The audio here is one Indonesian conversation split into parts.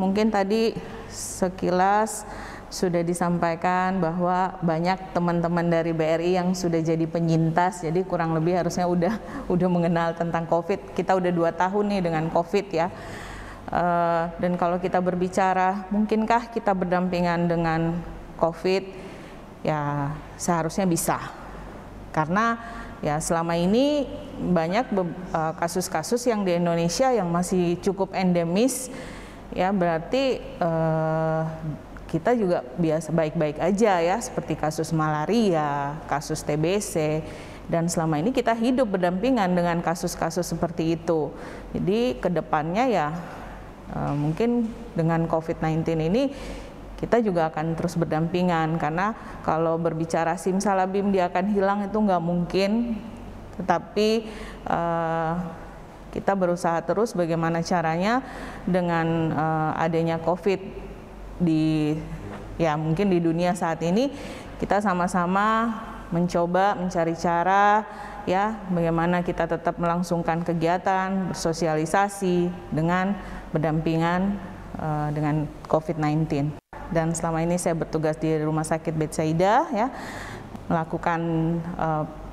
mungkin tadi sekilas sudah disampaikan bahwa banyak teman-teman dari BRI yang sudah jadi penyintas, jadi kurang lebih harusnya udah mengenal tentang COVID. Kita udah 2 tahun nih dengan COVID ya. Dan kalau kita berbicara, mungkinkah kita berdampingan dengan COVID? Ya seharusnya bisa. Karena ya selama ini banyak kasus-kasus yang di Indonesia yang masih cukup endemis, ya berarti kita juga biasa baik-baik aja ya, seperti kasus malaria, kasus TBC, dan selama ini kita hidup berdampingan dengan kasus-kasus seperti itu. Jadi kedepannya ya mungkin dengan COVID-19 ini kita juga akan terus berdampingan, karena kalau berbicara simsalabim dia akan hilang itu nggak mungkin, tetapi kita berusaha terus bagaimana caranya dengan adanya COVID mungkin di dunia saat ini, kita sama-sama mencoba mencari cara ya bagaimana kita tetap melangsungkan kegiatan bersosialisasi dengan berdampingan dengan COVID-19. Dan selama ini saya bertugas di Rumah Sakit Betsaida ya, melakukan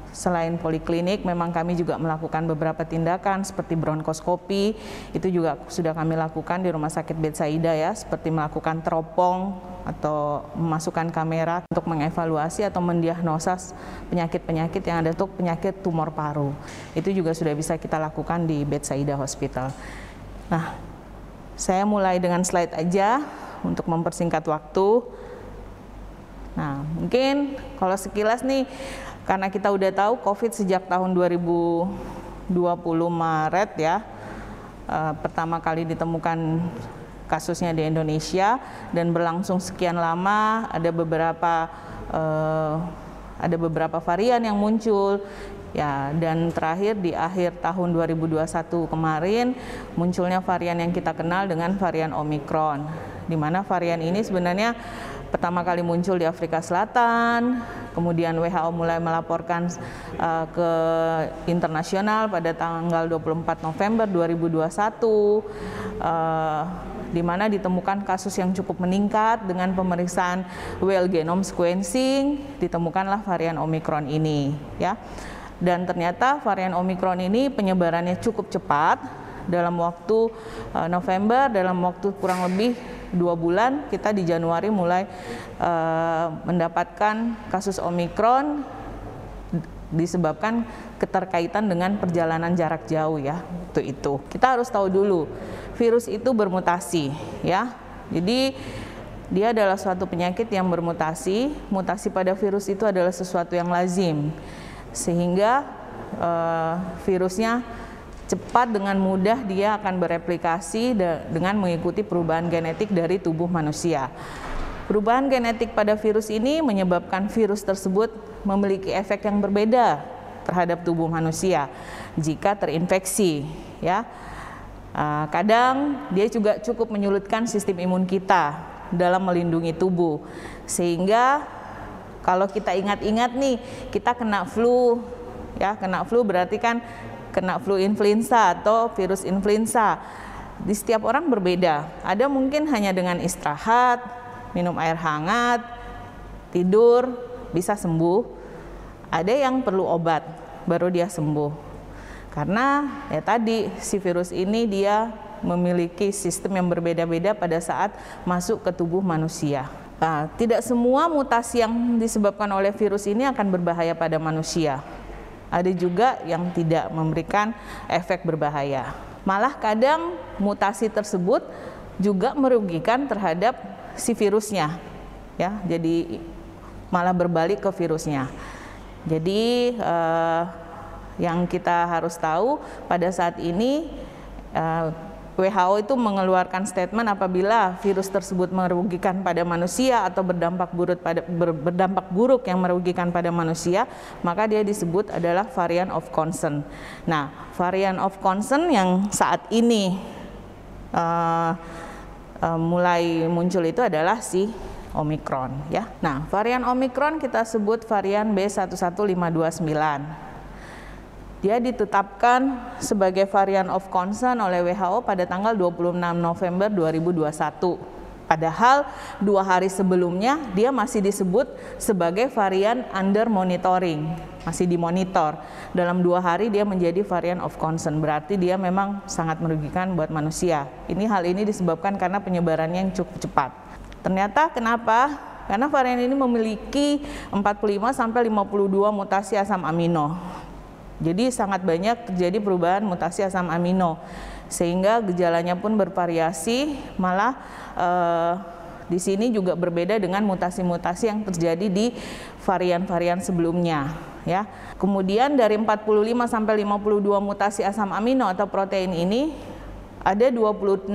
selain poliklinik, memang kami juga melakukan beberapa tindakan seperti bronkoskopi, itu juga sudah kami lakukan di Rumah Sakit Betsaida ya, seperti melakukan teropong atau memasukkan kamera untuk mengevaluasi atau mendiagnosa penyakit-penyakit yang ada untuk penyakit tumor paru. Itu juga sudah bisa kita lakukan di Betsaida Hospital. Nah, saya mulai dengan slide aja untuk mempersingkat waktu. Nah, mungkin kalau sekilas nih, karena kita udah tahu COVID sejak tahun 2020 Maret ya, pertama kali ditemukan kasusnya di Indonesia dan berlangsung sekian lama, ada beberapa varian yang muncul ya, dan terakhir di akhir tahun 2021 kemarin munculnya varian yang kita kenal dengan varian Omicron, di mana varian ini sebenarnya pertama kali muncul di Afrika Selatan, kemudian WHO mulai melaporkan ke internasional pada tanggal 24 November 2021, di mana ditemukan kasus yang cukup meningkat dengan pemeriksaan whole genome sequencing, ditemukanlah varian Omicron ini ya. Dan ternyata varian Omicron ini penyebarannya cukup cepat, dalam waktu November, dalam waktu kurang lebih 2 bulan, kita di Januari mulai mendapatkan kasus Omicron disebabkan keterkaitan dengan perjalanan jarak jauh ya. Itu kita harus tahu dulu, virus itu bermutasi ya. Jadi dia adalah suatu penyakit yang bermutasi. Mutasi pada virus itu adalah sesuatu yang lazim, sehingga virusnya cepat dengan mudah dia akan bereplikasi dengan mengikuti perubahan genetik dari tubuh manusia. Perubahan genetik pada virus ini menyebabkan virus tersebut memiliki efek yang berbeda terhadap tubuh manusia jika terinfeksi ya. Kadang dia juga cukup menyulitkan sistem imun kita dalam melindungi tubuh, sehingga kalau kita ingat-ingat nih, kita kena flu ya, kena flu berarti kan kena flu influenza atau virus influenza. Di setiap orang berbeda. Ada mungkin hanya dengan istirahat, minum air hangat, tidur bisa sembuh. Ada yang perlu obat baru dia sembuh. Karena ya tadi si virus ini dia memiliki sistem yang berbeda-beda pada saat masuk ke tubuh manusia. Nah, tidak semua mutasi yang disebabkan oleh virus ini akan berbahaya pada manusia. Ada juga yang tidak memberikan efek berbahaya. Malah kadang mutasi tersebut juga merugikan terhadap si virusnya, ya. Jadi malah berbalik ke virusnya. Jadi yang kita harus tahu pada saat ini WHO itu mengeluarkan statement apabila virus tersebut merugikan pada manusia atau berdampak buruk yang merugikan pada manusia, maka dia disebut adalah variant of concern. Nah, variant of concern yang saat ini mulai muncul itu adalah si Omicron ya. Nah, varian Omicron kita sebut varian B11529. Dia ditetapkan sebagai varian of concern oleh WHO pada tanggal 26 November 2021. Padahal 2 hari sebelumnya dia masih disebut sebagai varian under monitoring, masih dimonitor. Dalam 2 hari dia menjadi varian of concern, berarti dia memang sangat merugikan buat manusia. Hal ini disebabkan karena penyebarannya yang cukup cepat. Ternyata kenapa? Karena varian ini memiliki 45-52 mutasi asam amino. Jadi sangat banyak terjadi perubahan mutasi asam amino, sehingga gejalanya pun bervariasi. Malah di sini juga berbeda dengan mutasi-mutasi yang terjadi di varian-varian sebelumnya. Ya. Kemudian dari 45-52 mutasi asam amino atau protein ini, ada 26-32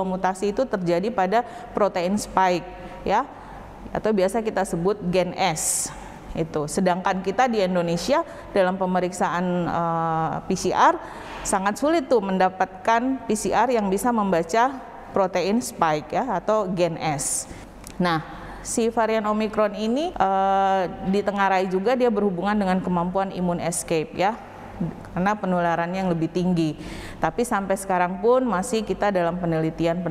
mutasi itu terjadi pada protein spike, ya, atau biasa kita sebut gen S. Itu. Sedangkan kita di Indonesia dalam pemeriksaan PCR sangat sulit tuh mendapatkan PCR yang bisa membaca protein spike, ya, atau gen S. Nah, si varian Omicron ini ditengarai juga dia berhubungan dengan kemampuan imun escape, ya, karena penularannya yang lebih tinggi. Tapi sampai sekarang pun masih kita dalam penelitian,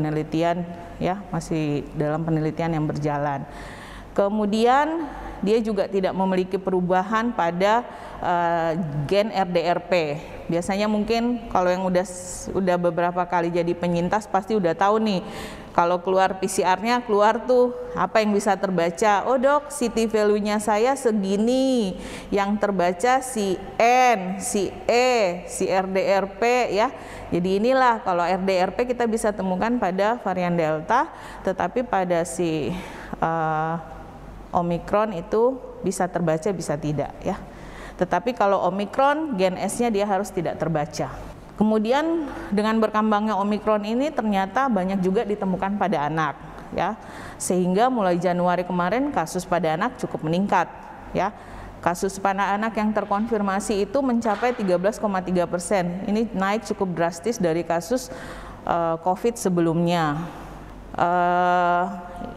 ya, masih dalam penelitian yang berjalan. Kemudian dia juga tidak memiliki perubahan pada gen RDRP. Biasanya mungkin kalau yang udah beberapa kali jadi penyintas pasti udah tahu nih, kalau keluar PCR-nya keluar tuh apa yang bisa terbaca. Oh dok, CT value-nya saya segini, yang terbaca si N, si E, si RDRP, ya. Jadi inilah kalau RDRP kita bisa temukan pada varian Delta, tetapi pada si Omicron itu bisa terbaca bisa tidak, ya. Tetapi kalau Omicron gen S-nya dia harus tidak terbaca. Kemudian dengan berkembangnya Omicron ini ternyata banyak juga ditemukan pada anak, ya. Sehingga mulai Januari kemarin kasus pada anak cukup meningkat, ya. Kasus pada anak yang terkonfirmasi itu mencapai 13,3%. Ini naik cukup drastis dari kasus COVID sebelumnya.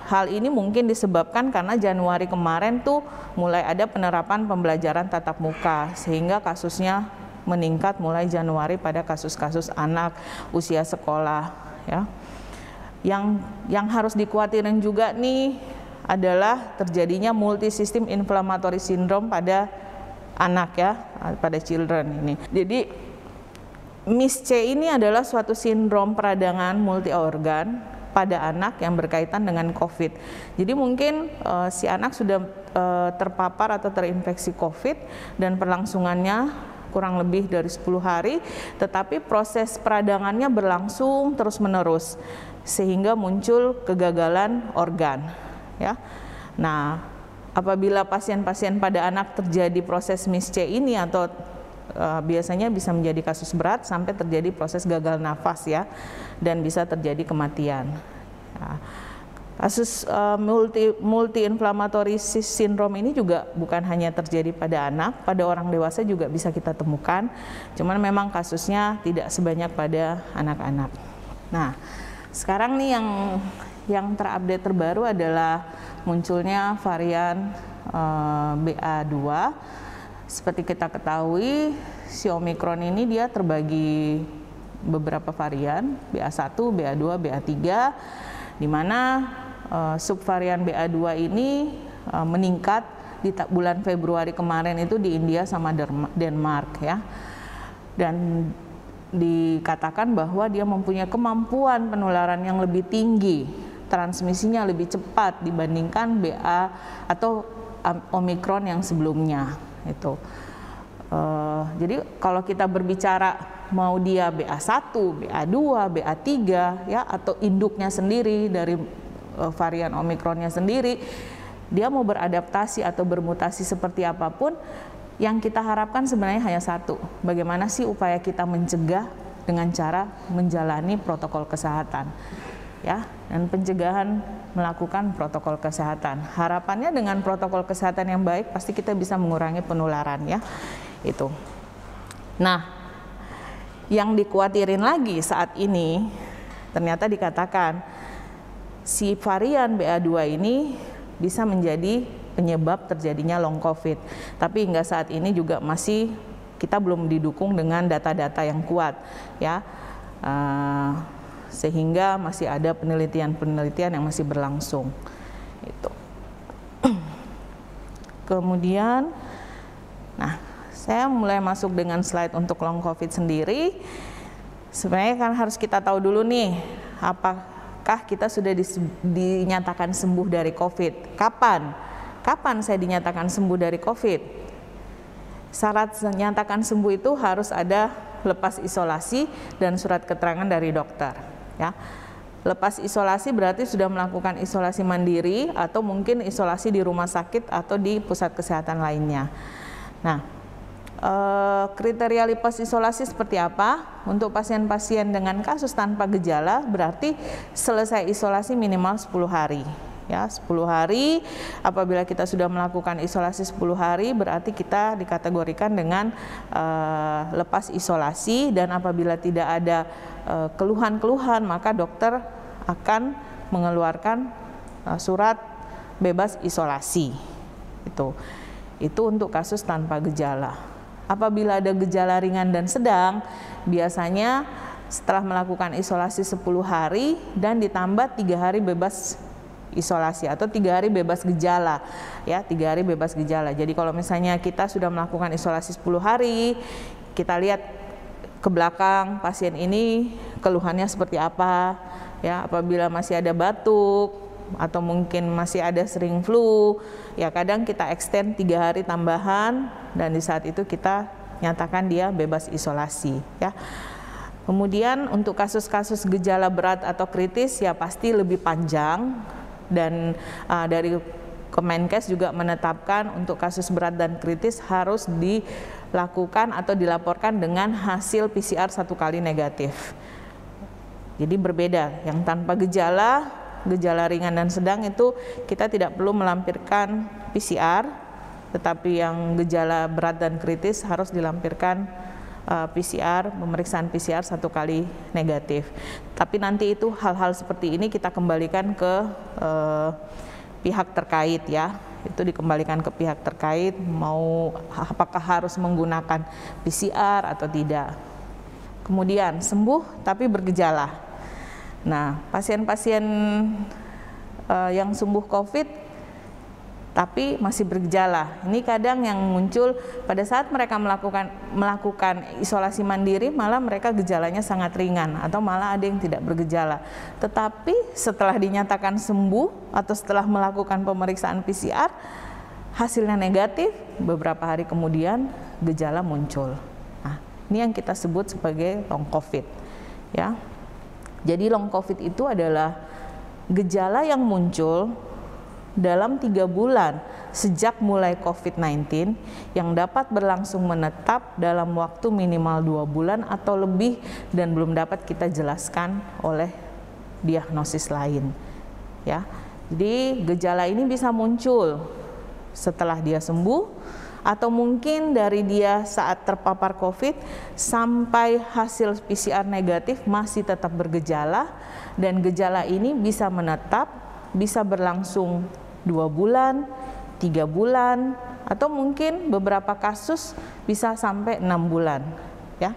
Hal ini mungkin disebabkan karena Januari kemarin tuh mulai ada penerapan pembelajaran tatap muka, sehingga kasusnya meningkat mulai Januari pada kasus-kasus anak usia sekolah, ya. Yang harus dikhawatirkan juga nih adalah terjadinya multisystem inflammatory syndrome pada anak, ya, pada children ini. Jadi MIS-C ini adalah suatu sindrom peradangan multi organ pada anak yang berkaitan dengan COVID. Jadi mungkin si anak sudah terpapar atau terinfeksi COVID dan perlangsungannya kurang lebih dari 10 hari, tetapi proses peradangannya berlangsung terus-menerus sehingga muncul kegagalan organ, ya. Nah, apabila pasien-pasien pada anak terjadi proses MIS-C ini atau biasanya bisa menjadi kasus berat sampai terjadi proses gagal nafas, ya, dan bisa terjadi kematian. Nah, kasus multi-inflammatory syndrome ini juga bukan hanya terjadi pada anak, pada orang dewasa juga bisa kita temukan. Cuman memang kasusnya tidak sebanyak pada anak-anak. Nah, sekarang nih yang terupdate terbaru adalah munculnya varian BA2. Seperti kita ketahui, si Omicron ini dia terbagi beberapa varian, BA1, BA2, BA3, di mana subvarian BA2 ini meningkat di bulan Februari kemarin itu di India sama Denmark, ya. Dan dikatakan bahwa dia mempunyai kemampuan penularan yang lebih tinggi, transmisinya lebih cepat dibandingkan BA atau Omicron yang sebelumnya. Itu. Jadi kalau kita berbicara mau dia BA1, BA2, BA3, ya, atau induknya sendiri dari varian Omicronnya sendiri, dia mau beradaptasi atau bermutasi seperti apapun, yang kita harapkan sebenarnya hanya satu, bagaimana sih upaya kita mencegah dengan cara menjalani protokol kesehatan, ya, dan pencegahan melakukan protokol kesehatan. Harapannya dengan protokol kesehatan yang baik pasti kita bisa mengurangi penularan, ya. Itu. Nah, yang dikhawatirin lagi saat ini ternyata dikatakan si varian BA2 ini bisa menjadi penyebab terjadinya long COVID. Tapi hingga saat ini juga masih kita belum didukung dengan data-data yang kuat, ya, sehingga masih ada penelitian-penelitian yang masih berlangsung. Itu. Kemudian, nah, saya mulai masuk dengan slide untuk long COVID sendiri. Sebenarnya kan harus kita tahu dulu nih, apakah kita sudah dinyatakan sembuh dari COVID? Kapan? Kapan saya dinyatakan sembuh dari COVID? Syarat menyatakan sembuh itu harus ada lepas isolasi dan surat keterangan dari dokter, ya. Lepas isolasi berarti sudah melakukan isolasi mandiri atau mungkin isolasi di rumah sakit atau di pusat kesehatan lainnya. Nah, kriteria lepas isolasi seperti apa? Untuk pasien-pasien dengan kasus tanpa gejala berarti selesai isolasi minimal 10 hari. Ya, 10 hari. Apabila kita sudah melakukan isolasi 10 hari berarti kita dikategorikan dengan lepas isolasi, dan apabila tidak ada keluhan-keluhan maka dokter akan mengeluarkan surat bebas isolasi. Itu untuk kasus tanpa gejala. Apabila ada gejala ringan dan sedang, biasanya setelah melakukan isolasi 10 hari dan ditambah 3 hari bebas isolasi atau 3 hari bebas gejala, ya, 3 hari bebas gejala. Jadi kalau misalnya kita sudah melakukan isolasi 10 hari, kita lihat ke belakang pasien ini keluhannya seperti apa, ya. Apabila masih ada batuk atau mungkin masih ada sering flu, ya kadang kita extend 3 hari tambahan dan di saat itu kita nyatakan dia bebas isolasi, ya. Kemudian untuk kasus-kasus gejala berat atau kritis ya pasti lebih panjang. Dan dari Kemenkes juga menetapkan untuk kasus berat dan kritis harus dilakukan atau dilaporkan dengan hasil PCR 1 kali negatif. Jadi berbeda, yang tanpa gejala, gejala ringan dan sedang itu kita tidak perlu melampirkan PCR, tetapi yang gejala berat dan kritis harus dilampirkan PCR, pemeriksaan PCR 1 kali negatif. Tapi nanti itu hal-hal seperti ini kita kembalikan ke pihak terkait, ya. Itu dikembalikan ke pihak terkait mau apakah harus menggunakan PCR atau tidak. Kemudian sembuh tapi bergejala. Nah, pasien-pasien yang sembuh COVID tapi masih bergejala. Ini kadang yang muncul pada saat mereka melakukan isolasi mandiri, malah mereka gejalanya sangat ringan atau malah ada yang tidak bergejala. Tetapi setelah dinyatakan sembuh atau setelah melakukan pemeriksaan PCR, hasilnya negatif, beberapa hari kemudian gejala muncul. Nah, ini yang kita sebut sebagai long COVID, ya. Jadi long COVID itu adalah gejala yang muncul dalam 3 bulan sejak mulai COVID-19 yang dapat berlangsung menetap dalam waktu minimal 2 bulan atau lebih dan belum dapat kita jelaskan oleh diagnosis lain, ya. Jadi gejala ini bisa muncul setelah dia sembuh atau mungkin dari dia saat terpapar COVID sampai hasil PCR negatif masih tetap bergejala, dan gejala ini bisa menetap, bisa berlangsung 2 bulan, 3 bulan, atau mungkin beberapa kasus bisa sampai 6 bulan, ya.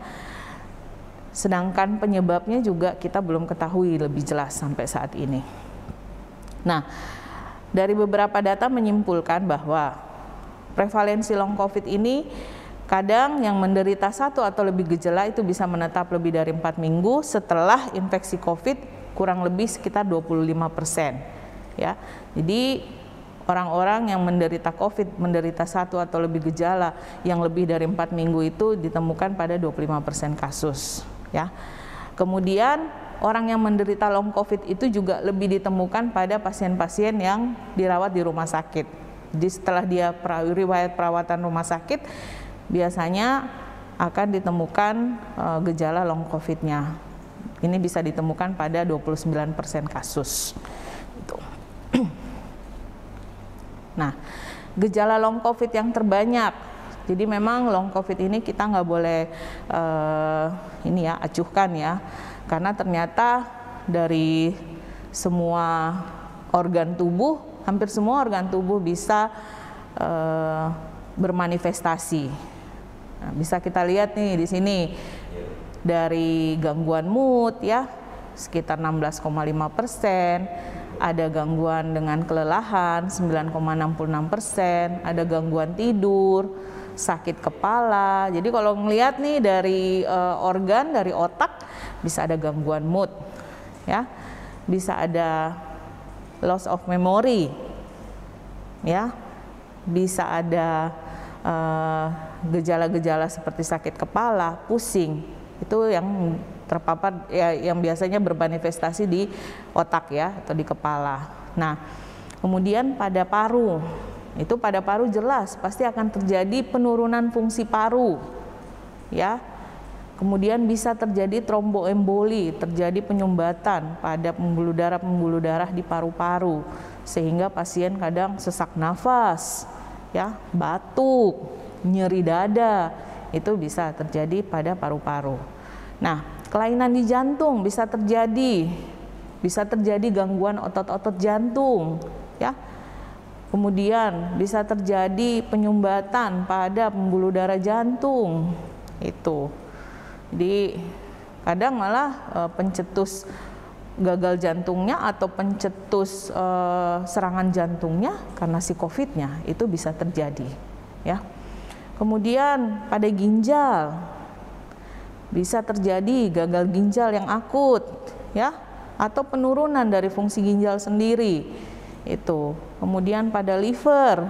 Sedangkan penyebabnya juga kita belum ketahui lebih jelas sampai saat ini. Nah, dari beberapa data menyimpulkan bahwa prevalensi long COVID ini kadang yang menderita 1 atau lebih gejala itu bisa menetap lebih dari 4 minggu setelah infeksi COVID, kurang lebih sekitar 25%. Ya, jadi orang-orang yang menderita COVID, menderita 1 atau lebih gejala yang lebih dari 4 minggu itu ditemukan pada 25% kasus. Ya, kemudian orang yang menderita long COVID itu juga lebih ditemukan pada pasien-pasien yang dirawat di rumah sakit. Jadi setelah dia riwayat perawatan rumah sakit, biasanya akan ditemukan gejala long COVID-nya. Ini bisa ditemukan pada 29% kasus. Nah, gejala long COVID yang terbanyak. Jadi memang long COVID ini kita nggak boleh acuhkan ya, karena ternyata dari semua organ tubuh, hampir semua organ tubuh bisa bermanifestasi. Nah, bisa kita lihat nih di sini dari gangguan mood ya sekitar 16,5%, ada gangguan dengan kelelahan 9,66%, ada gangguan tidur, sakit kepala. Jadi kalau ngelihat nih dari organ, dari otak bisa ada gangguan mood ya, bisa ada loss of memory ya, bisa ada gejala-gejala seperti sakit kepala, pusing. Itu yang terpapar ya, yang biasanya bermanifestasi di otak ya atau di kepala. Nah, kemudian pada paru, itu pada paru jelas pasti akan terjadi penurunan fungsi paru ya. Kemudian bisa terjadi tromboemboli, terjadi penyumbatan pada pembuluh darah di paru-paru sehingga pasien kadang sesak nafas ya, batuk, nyeri dada, itu bisa terjadi pada paru-paru. Nah, kelainan di jantung bisa terjadi gangguan otot-otot jantung ya. Kemudian bisa terjadi penyumbatan pada pembuluh darah jantung itu. Jadi kadang malah pencetus gagal jantungnya atau pencetus serangan jantungnya karena si COVID-nya itu bisa terjadi ya. Kemudian pada ginjal bisa terjadi gagal ginjal yang akut ya, atau penurunan dari fungsi ginjal sendiri itu. Kemudian pada liver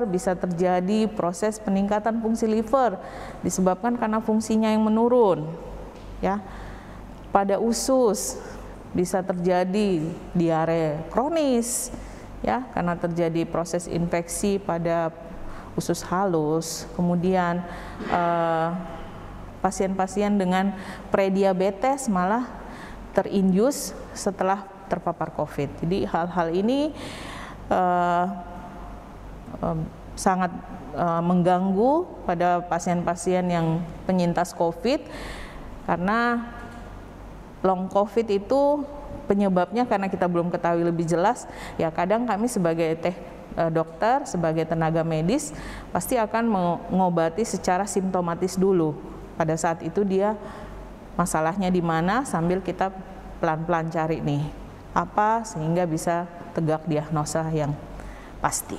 bisa terjadi proses peningkatan fungsi liver disebabkan karena fungsinya yang menurun ya. Pada usus bisa terjadi diare kronis ya, karena terjadi proses infeksi pada usus halus. Kemudian pasien-pasien dengan prediabetes malah terinduce setelah terpapar COVID. Jadi hal-hal ini sangat mengganggu pada pasien-pasien yang penyintas COVID, karena long COVID itu penyebabnya karena kita belum ketahui lebih jelas ya. Kadang kami sebagai dokter, sebagai tenaga medis pasti akan mengobati secara simptomatis dulu. Pada saat itu dia masalahnya di mana, sambil kita pelan-pelan cari nih apa sehingga bisa tegak diagnosa yang pasti.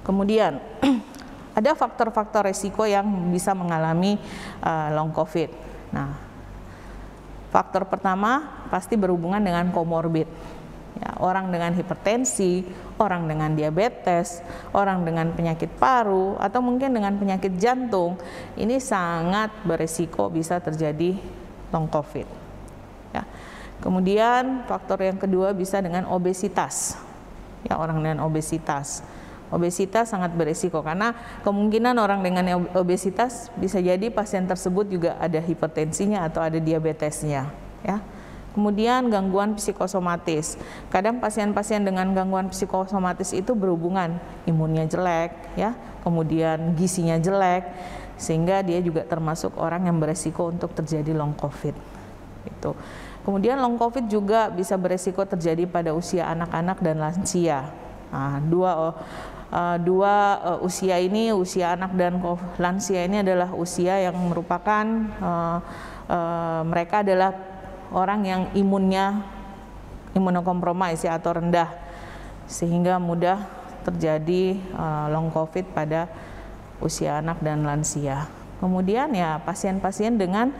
Kemudian ada faktor-faktor resiko yang bisa mengalami long COVID. Nah, faktor pertama pasti berhubungan dengan komorbid. Ya, orang dengan hipertensi, orang dengan diabetes, orang dengan penyakit paru, atau mungkin dengan penyakit jantung, ini sangat beresiko bisa terjadi long COVID. Ya. Kemudian faktor yang kedua bisa dengan obesitas. Ya, orang dengan obesitas. Obesitas sangat beresiko karena kemungkinan orang dengan obesitas bisa jadi pasien tersebut juga ada hipertensinya atau ada diabetesnya. Ya. Kemudian gangguan psikosomatis. Kadang pasien-pasien dengan gangguan psikosomatis itu berhubungan imunnya jelek, ya, kemudian gizinya jelek, sehingga dia juga termasuk orang yang beresiko untuk terjadi long COVID. Itu. Kemudian long COVID juga bisa beresiko terjadi pada usia anak-anak dan lansia. Nah, dua usia ini, usia anak dan lansia ini adalah usia yang merupakan mereka adalah orang yang imunokompromis ya, atau rendah, sehingga mudah terjadi long COVID pada usia anak dan lansia. Kemudian ya pasien-pasien dengan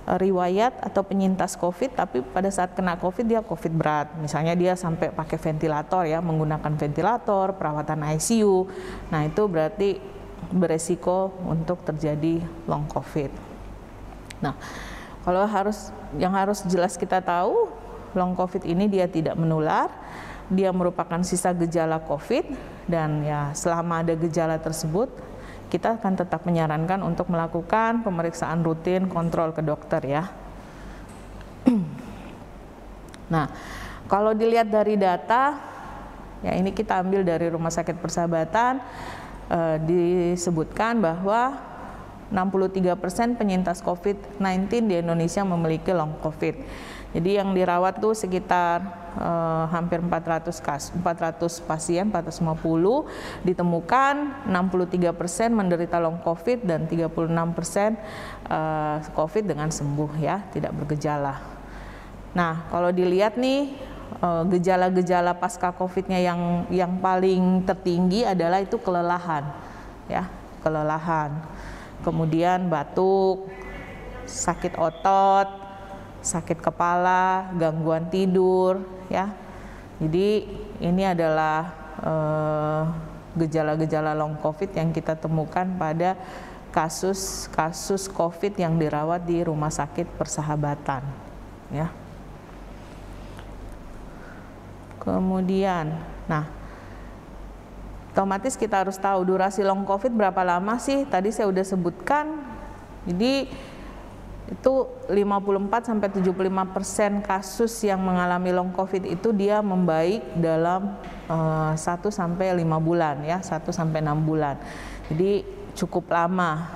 riwayat atau penyintas COVID, tapi pada saat kena COVID dia COVID berat, misalnya dia sampai pakai ventilator ya, menggunakan ventilator, perawatan ICU. Nah, itu berarti beresiko untuk terjadi long COVID. Nah, kalau yang harus jelas kita tahu, long COVID ini dia tidak menular, dia merupakan sisa gejala COVID, dan ya selama ada gejala tersebut, kita akan tetap menyarankan untuk melakukan pemeriksaan rutin kontrol ke dokter ya. Nah, kalau dilihat dari data, ya ini kita ambil dari Rumah Sakit Persahabatan, disebutkan bahwa 63% penyintas COVID-19 di Indonesia memiliki long COVID. Jadi yang dirawat tuh sekitar hampir 400 pasien, 450, ditemukan 63% menderita long COVID dan 36% COVID dengan sembuh ya, tidak bergejala. Nah, kalau dilihat nih gejala-gejala pasca COVID-nya yang paling tertinggi adalah itu kelelahan, ya, kelelahan. Kemudian batuk, sakit otot, sakit kepala, gangguan tidur, ya. Jadi ini adalah gejala-gejala long COVID yang kita temukan pada kasus COVID yang dirawat di Rumah Sakit Persahabatan, ya. Kemudian, nah, otomatis kita harus tahu durasi long COVID berapa lama sih? Tadi saya udah sebutkan. Jadi itu 54-75% kasus yang mengalami long COVID itu dia membaik dalam 1-5 bulan, ya, 1-6 bulan. Jadi cukup lama.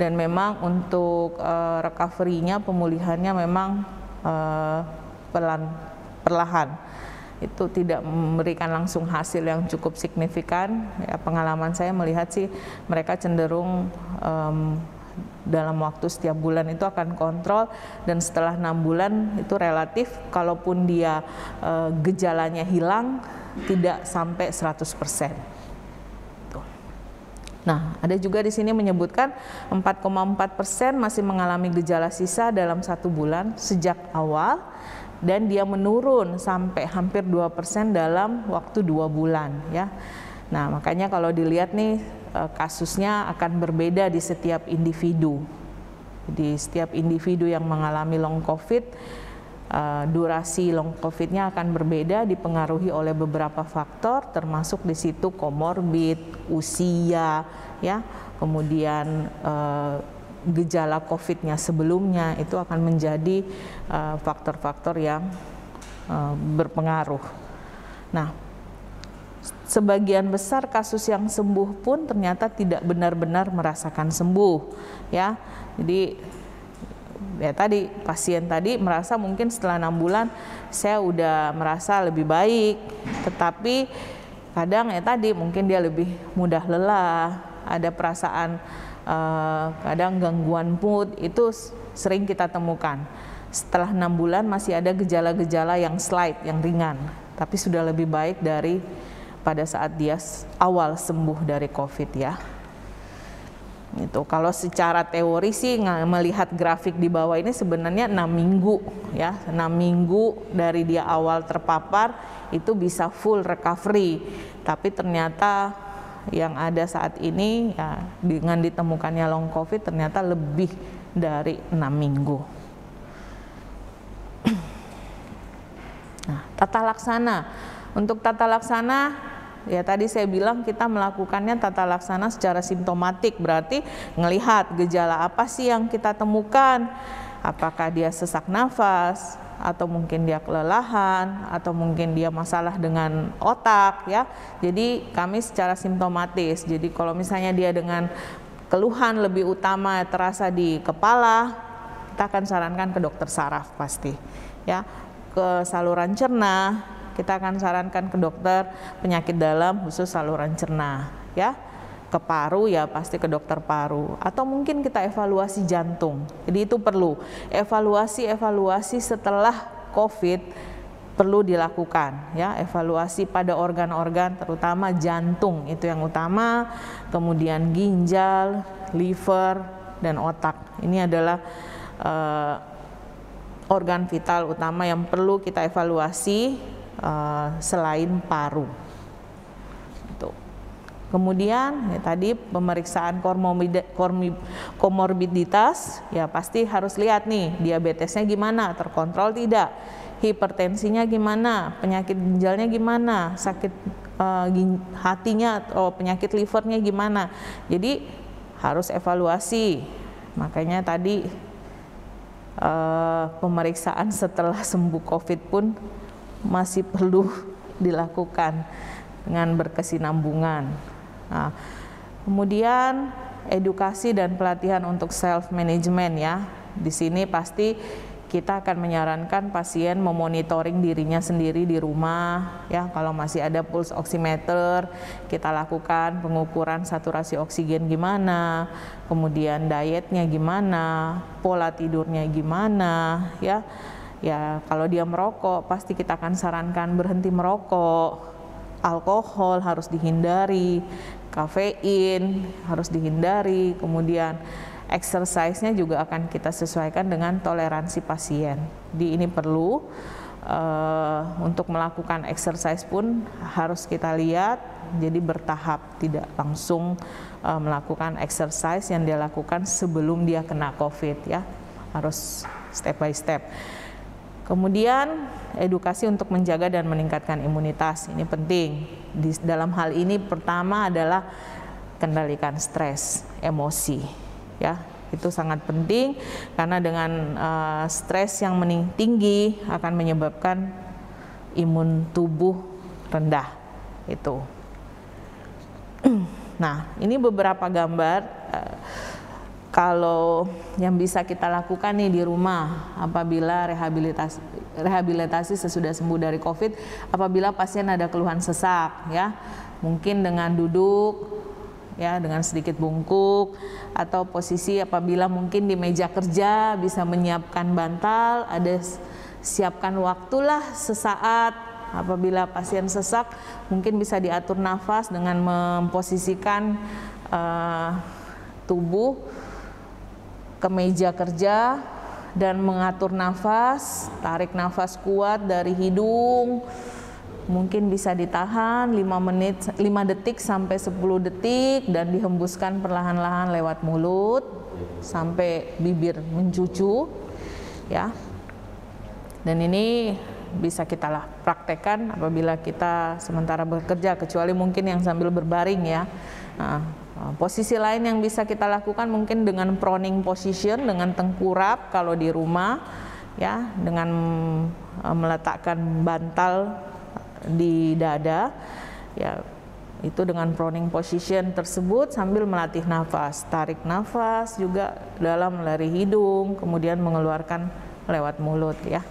Dan memang untuk recovery-nya, pemulihannya memang perlahan. Itu tidak memberikan langsung hasil yang cukup signifikan. Ya, pengalaman saya melihat sih mereka cenderung dalam waktu setiap bulan itu akan kontrol, dan setelah 6 bulan itu relatif, kalaupun dia gejalanya hilang tidak sampai 100%. Nah, ada juga di sini menyebutkan 4,4% masih mengalami gejala sisa dalam 1 bulan sejak awal, dan dia menurun sampai hampir 2% dalam waktu 2 bulan, ya. Nah, makanya kalau dilihat nih kasusnya akan berbeda di setiap individu. Di setiap individu yang mengalami long COVID, durasi long COVID-nya akan berbeda, dipengaruhi oleh beberapa faktor, termasuk di situ komorbid, usia, ya, kemudian gejala COVID-nya sebelumnya, itu akan menjadi faktor-faktor yang berpengaruh. Nah, sebagian besar kasus yang sembuh pun ternyata tidak benar-benar merasakan sembuh, ya. Jadi ya tadi pasien tadi merasa mungkin setelah 6 bulan saya udah merasa lebih baik, tetapi kadang ya tadi mungkin dia lebih mudah lelah, ada perasaan kadang gangguan mood, itu sering kita temukan. Setelah 6 bulan masih ada gejala-gejala yang slight, yang ringan, tapi sudah lebih baik dari pada saat dia awal sembuh dari COVID, ya. Itu kalau secara teori sih melihat grafik di bawah ini sebenarnya 6 minggu, ya, 6 minggu dari dia awal terpapar itu bisa full recovery, tapi ternyata yang ada saat ini, ya, dengan ditemukannya long COVID ternyata lebih dari 6 minggu. Nah, tata laksana. Untuk tata laksana, ya tadi saya bilang kita melakukannya tata laksana secara simptomatik, berarti ngelihat gejala apa sih yang kita temukan, apakah dia sesak nafas, atau mungkin dia kelelahan, atau mungkin dia masalah dengan otak, ya. Jadi kami secara simptomatis. Jadi kalau misalnya dia dengan keluhan lebih utama terasa di kepala, kita akan sarankan ke dokter saraf pasti, ya. Ke saluran cerna, kita akan sarankan ke dokter penyakit dalam khusus saluran cerna, ya. Ke paru, ya pasti ke dokter paru, atau mungkin kita evaluasi jantung. Jadi itu perlu evaluasi setelah COVID, perlu dilakukan, ya, evaluasi pada organ-organ terutama jantung itu yang utama, kemudian ginjal, liver, dan otak. Ini adalah organ vital utama yang perlu kita evaluasi selain paru. Kemudian ya tadi pemeriksaan komorbiditas, ya pasti harus lihat nih diabetesnya gimana, terkontrol tidak, hipertensinya gimana, penyakit ginjalnya gimana, sakit hatinya atau penyakit livernya gimana. Jadi harus evaluasi. Makanya tadi pemeriksaan setelah sembuh COVID pun masih perlu dilakukan dengan berkesinambungan. Nah, kemudian edukasi dan pelatihan untuk self management ya. Di sini pasti kita akan menyarankan pasien memonitoring dirinya sendiri di rumah ya. Kalau masih ada pulse oximeter, kita lakukan pengukuran saturasi oksigen gimana, kemudian dietnya gimana, pola tidurnya gimana ya. Ya, kalau dia merokok pasti kita akan sarankan berhenti merokok. Alkohol harus dihindari, kafein harus dihindari, kemudian exercise-nya juga akan kita sesuaikan dengan toleransi pasien. Di ini perlu untuk melakukan exercise pun harus kita lihat, jadi bertahap, tidak langsung melakukan exercise yang dia lakukan sebelum dia kena COVID ya, harus step by step. Kemudian edukasi untuk menjaga dan meningkatkan imunitas, ini penting. Dalam hal ini pertama adalah kendalikan stres, emosi, ya itu sangat penting karena dengan stres yang tinggi akan menyebabkan imun tubuh rendah itu. Nah, ini beberapa gambar. Kalau yang bisa kita lakukan nih di rumah apabila rehabilitasi sesudah sembuh dari COVID, apabila pasien ada keluhan sesak ya, mungkin dengan duduk ya, dengan sedikit bungkuk, atau posisi apabila mungkin di meja kerja bisa menyiapkan bantal, ada siapkan waktulah sesaat. Apabila pasien sesak mungkin bisa diatur nafas dengan memposisikan tubuh ke meja kerja dan mengatur nafas, tarik nafas kuat dari hidung, mungkin bisa ditahan 5 detik sampai 10 detik dan dihembuskan perlahan-lahan lewat mulut sampai bibir mencucu ya. Dan ini bisa kita praktekkan apabila kita sementara bekerja, kecuali mungkin yang sambil berbaring ya. Nah, posisi lain yang bisa kita lakukan mungkin dengan proning position, dengan tengkurap kalau di rumah ya, dengan meletakkan bantal di dada ya, itu dengan proning position tersebut sambil melatih nafas, tarik nafas juga dalam dari hidung kemudian mengeluarkan lewat mulut ya.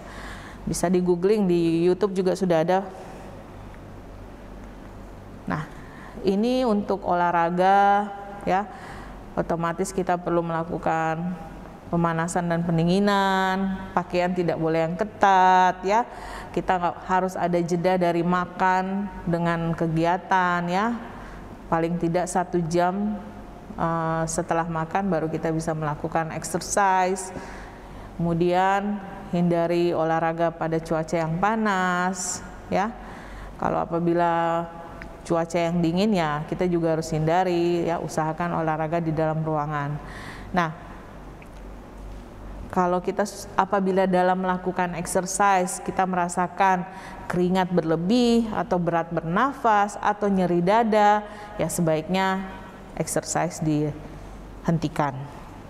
Bisa di googling, di YouTube juga sudah ada. Nah, ini untuk olahraga ya, otomatis kita perlu melakukan pemanasan dan pendinginan, pakaian tidak boleh yang ketat ya, kita harus ada jeda dari makan dengan kegiatan ya, paling tidak 1 jam setelah makan baru kita bisa melakukan exercise. Kemudian hindari olahraga pada cuaca yang panas ya, kalau apabila cuaca yang dingin ya kita juga harus hindari ya, usahakan olahraga di dalam ruangan. Nah, kalau kita apabila dalam melakukan exercise kita merasakan keringat berlebih atau berat bernafas atau nyeri dada, ya sebaiknya exercise dihentikan.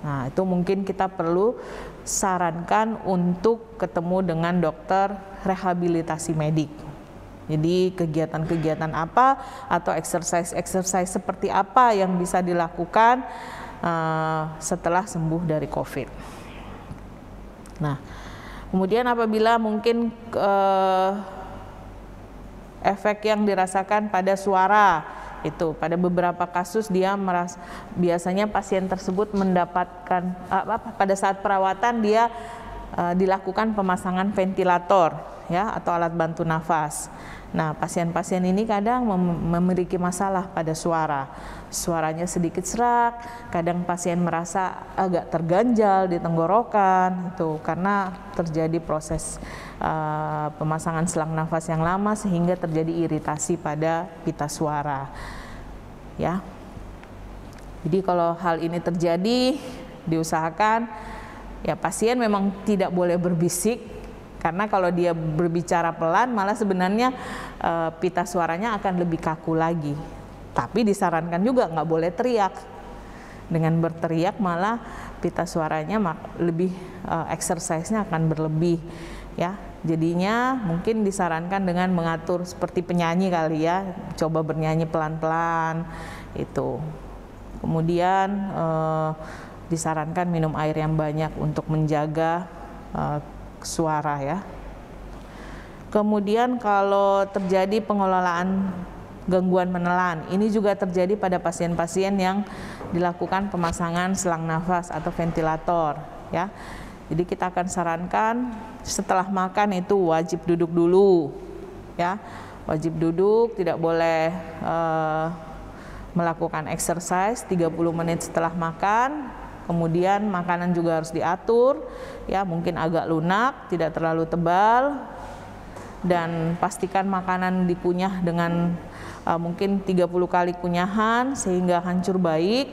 Nah, itu mungkin kita perlu sarankan untuk ketemu dengan dokter rehabilitasi medik. Jadi kegiatan-kegiatan apa atau exercise seperti apa yang bisa dilakukan setelah sembuh dari COVID. Nah, kemudian apabila mungkin efek yang dirasakan pada suara, itu pada beberapa kasus dia biasanya pasien tersebut mendapatkan pada saat perawatan dia dilakukan pemasangan ventilator ya atau alat bantu nafas. Nah, pasien-pasien ini kadang memiliki masalah pada suaranya sedikit serak, kadang pasien merasa agak terganjal di tenggorokan itu karena terjadi proses pemasangan selang nafas yang lama sehingga terjadi iritasi pada pita suara ya. Jadi kalau hal ini terjadi diusahakan ya pasien memang tidak boleh berbisik, karena kalau dia berbicara pelan malah sebenarnya pita suaranya akan lebih kaku lagi. Tapi disarankan juga nggak boleh teriak. Dengan berteriak malah pita suaranya lebih exercise-nya akan berlebih ya. Jadinya mungkin disarankan dengan mengatur seperti penyanyi kali ya, coba bernyanyi pelan-pelan itu. Kemudian disarankan minum air yang banyak untuk menjaga suara ya. Kemudian kalau terjadi pengelolaan gangguan menelan, ini juga terjadi pada pasien-pasien yang dilakukan pemasangan selang nafas atau ventilator ya. Jadi kita akan sarankan setelah makan itu wajib duduk dulu ya, wajib duduk, tidak boleh melakukan exercise 30 menit setelah makan. Kemudian makanan juga harus diatur ya, mungkin agak lunak, tidak terlalu tebal, dan pastikan makanan dikunyah dengan mungkin 30 kali kunyahan sehingga hancur baik.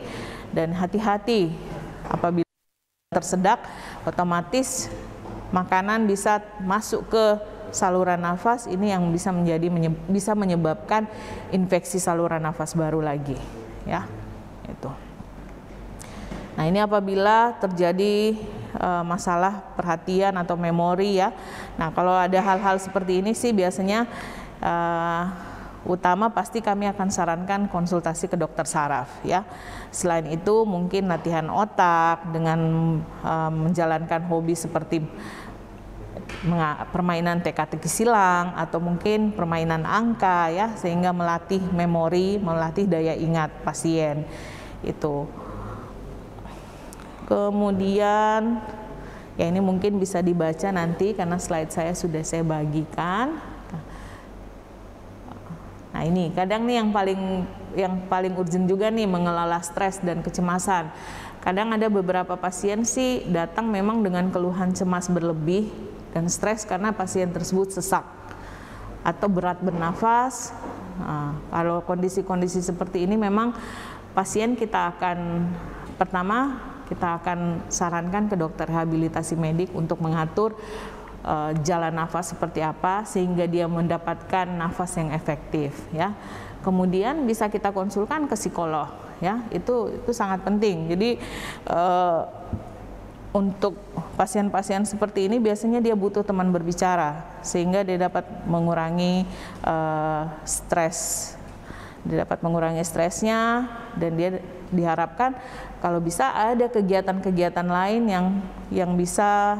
Dan hati-hati apabila tersedak, otomatis makanan bisa masuk ke saluran nafas, ini yang bisa menyebabkan infeksi saluran nafas baru lagi ya. Itu. Nah, ini apabila terjadi masalah perhatian atau memori ya. Nah, kalau ada hal-hal seperti ini sih biasanya utama pasti kami akan sarankan konsultasi ke dokter saraf ya. Selain itu mungkin latihan otak dengan menjalankan hobi seperti permainan teka-teki silang atau mungkin permainan angka ya, sehingga melatih memori, melatih daya ingat pasien itu. Kemudian ya ini mungkin bisa dibaca nanti karena slide saya sudah saya bagikan. Nah, ini kadang nih yang paling urgent juga nih, mengelola stres dan kecemasan. Kadang ada beberapa pasien sih datang memang dengan keluhan cemas berlebih dan stres karena pasien tersebut sesak atau berat bernafas. Nah, kalau kondisi-kondisi seperti ini memang pasien kita akan sarankan ke dokter rehabilitasi medik untuk mengatur jalan nafas seperti apa sehingga dia mendapatkan nafas yang efektif ya. Kemudian bisa kita konsulkan ke psikolog ya, itu sangat penting. Jadi untuk pasien-pasien seperti ini biasanya dia butuh teman berbicara sehingga dia dapat mengurangi stres. Dia dapat mengurangi stresnya, dan dia diharapkan kalau bisa ada kegiatan-kegiatan lain yang bisa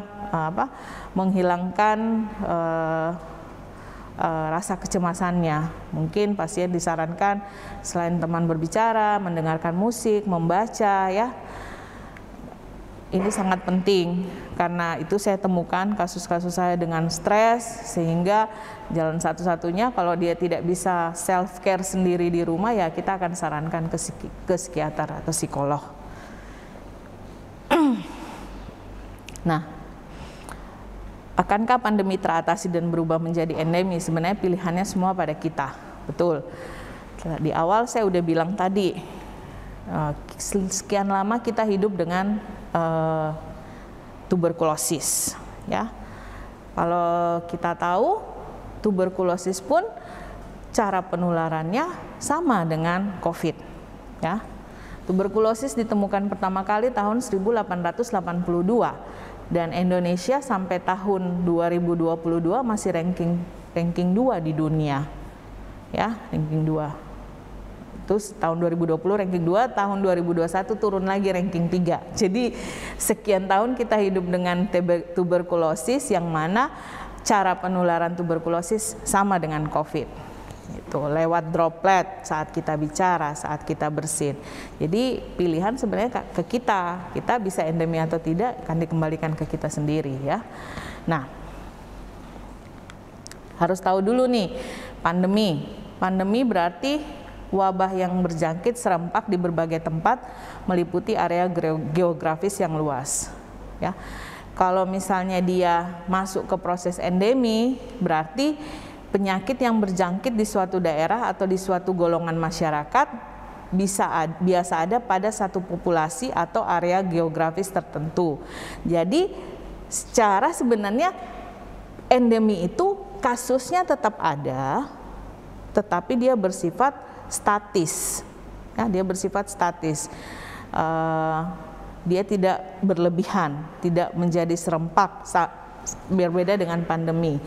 menghilangkan rasa kecemasannya. Mungkin pasien disarankan selain teman berbicara, mendengarkan musik, membaca ya. Ini sangat penting karena itu saya temukan kasus-kasus saya dengan stres, sehingga jalan satu-satunya kalau dia tidak bisa self care sendiri di rumah ya kita akan sarankan ke psikiater atau psikolog. Nah, akankah pandemi teratasi dan berubah menjadi endemi? Sebenarnya pilihannya semua pada kita, betul. Di awal saya udah bilang tadi, sekian lama kita hidup dengan tuberkulosis ya. Kalau kita tahu tuberkulosis pun cara penularannya sama dengan COVID ya. Tuberkulosis ditemukan pertama kali tahun 1882 dan Indonesia sampai tahun 2022 masih ranking 2 di dunia ya, ranking 2. Terus tahun 2020 ranking 2, tahun 2021 turun lagi ranking 3. Jadi sekian tahun kita hidup dengan tuberkulosis yang mana cara penularan tuberkulosis sama dengan COVID. Itu lewat droplet saat kita bicara, saat kita bersin. Jadi pilihan sebenarnya ke kita bisa endemi atau tidak akan dikembalikan ke kita sendiri ya. Nah, harus tahu dulu nih pandemi berarti wabah yang berjangkit serempak di berbagai tempat meliputi area geografis yang luas ya. Kalau misalnya dia masuk ke proses endemi, berarti penyakit yang berjangkit di suatu daerah atau di suatu golongan masyarakat biasa ada pada satu populasi atau area geografis tertentu. Jadi secara sebenarnya endemi itu kasusnya tetap ada, tetapi dia bersifat statis ya, dia bersifat statis. Dia tidak berlebihan, tidak menjadi serempak, berbeda dengan pandemi.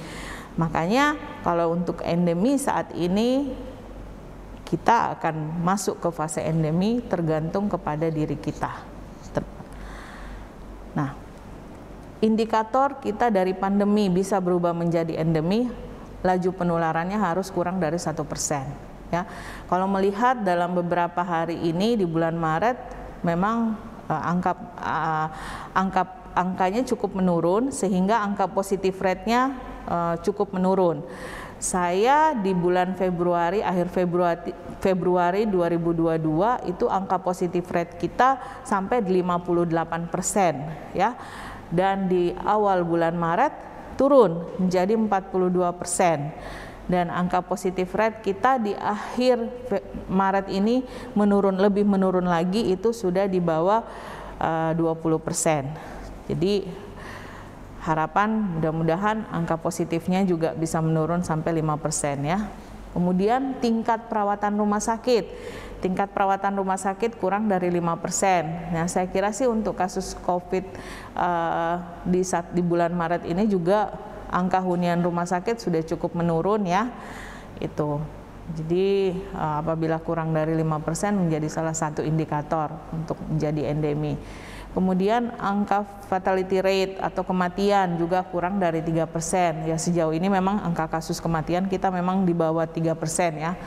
Makanya kalau untuk endemi saat ini kita akan masuk ke fase endemi tergantung kepada diri kita. Nah, indikator kita dari pandemi bisa berubah menjadi endemi, laju penularannya harus kurang dari 1%. Ya, kalau melihat dalam beberapa hari ini di bulan Maret, memang angkanya cukup menurun, sehingga angka positif rate-nya cukup menurun. Saya di bulan Februari, akhir Februari 2022 itu angka positif rate kita sampai 58%, ya. Dan di awal bulan Maret turun menjadi 42%. Dan angka positif rate kita di akhir Maret ini lebih menurun lagi, itu sudah di bawah 20%. Jadi harapan mudah-mudahan angka positifnya juga bisa menurun sampai 5% ya. Kemudian tingkat perawatan rumah sakit. Tingkat perawatan rumah sakit kurang dari 5%. Nah, saya kira sih untuk kasus COVID di bulan Maret ini juga angka hunian rumah sakit sudah cukup menurun ya. Itu. Jadi apabila kurang dari 5% menjadi salah satu indikator untuk menjadi endemi. Kemudian angka fatality rate atau kematian juga kurang dari 3%. Ya, sejauh ini memang angka kasus kematian kita memang di bawah 3% ya.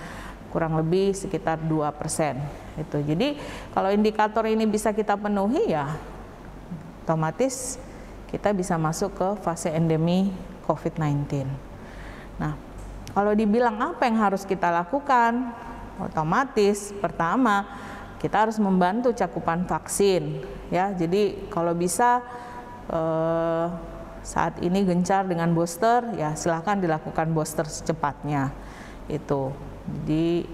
Kurang lebih sekitar 2%. Itu. Jadi kalau indikator ini bisa kita penuhi ya otomatis kita bisa masuk ke fase endemi COVID-19. Nah, kalau dibilang apa yang harus kita lakukan? Otomatis pertama kita harus membantu cakupan vaksin ya. Jadi kalau bisa saat ini gencar dengan booster ya, silahkan dilakukan booster secepatnya itu. Jadi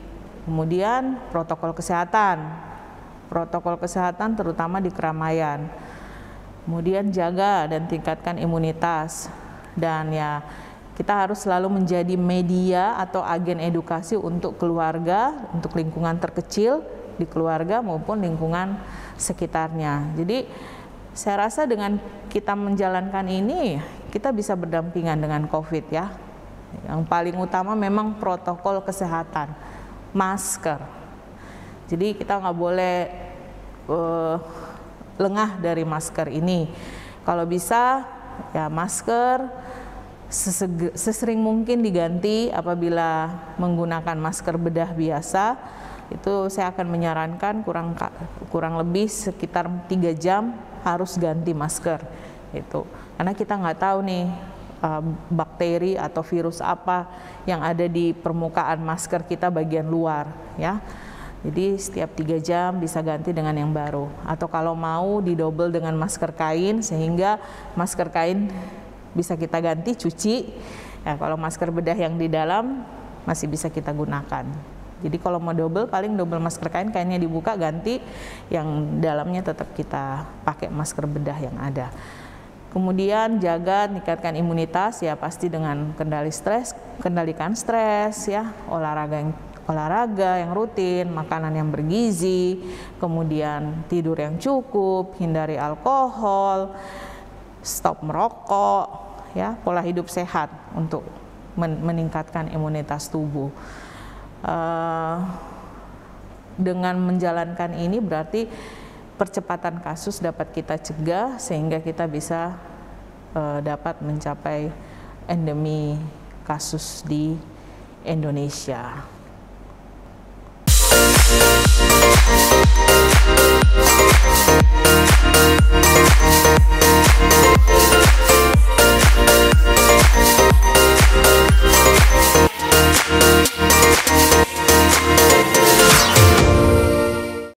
kemudian protokol kesehatan terutama di keramaian. Kemudian jaga dan tingkatkan imunitas, dan ya kita harus selalu menjadi media atau agen edukasi untuk keluarga, untuk lingkungan terkecil di keluarga maupun lingkungan sekitarnya. Jadi saya rasa dengan kita menjalankan ini kita bisa berdampingan dengan COVID ya. Yang paling utama memang protokol kesehatan, masker. Jadi kita nggak boleh lengah dari masker ini. Kalau bisa ya masker sesering mungkin diganti. Apabila menggunakan masker bedah biasa, itu saya akan menyarankan kurang lebih sekitar 3 jam harus ganti masker itu, karena kita nggak tahu nih bakteri atau virus apa yang ada di permukaan masker kita bagian luar ya. Jadi setiap 3 jam bisa ganti dengan yang baru, atau kalau mau didouble dengan masker kain sehingga masker kain bisa kita ganti, cuci ya. Kalau masker bedah yang di dalam masih bisa kita gunakan. Jadi kalau mau double, paling double masker kain, kainnya dibuka, ganti, yang dalamnya tetap kita pakai masker bedah yang ada. Kemudian jaga tingkatkan imunitas ya, pasti dengan kendalikan stres ya, olahraga yang rutin, makanan yang bergizi, kemudian tidur yang cukup, hindari alkohol, stop merokok ya, pola hidup sehat untuk meningkatkan imunitas tubuh. Dengan menjalankan ini berarti percepatan kasus dapat kita cegah sehingga kita bisa dapat mencapai endemi kasus di Indonesia.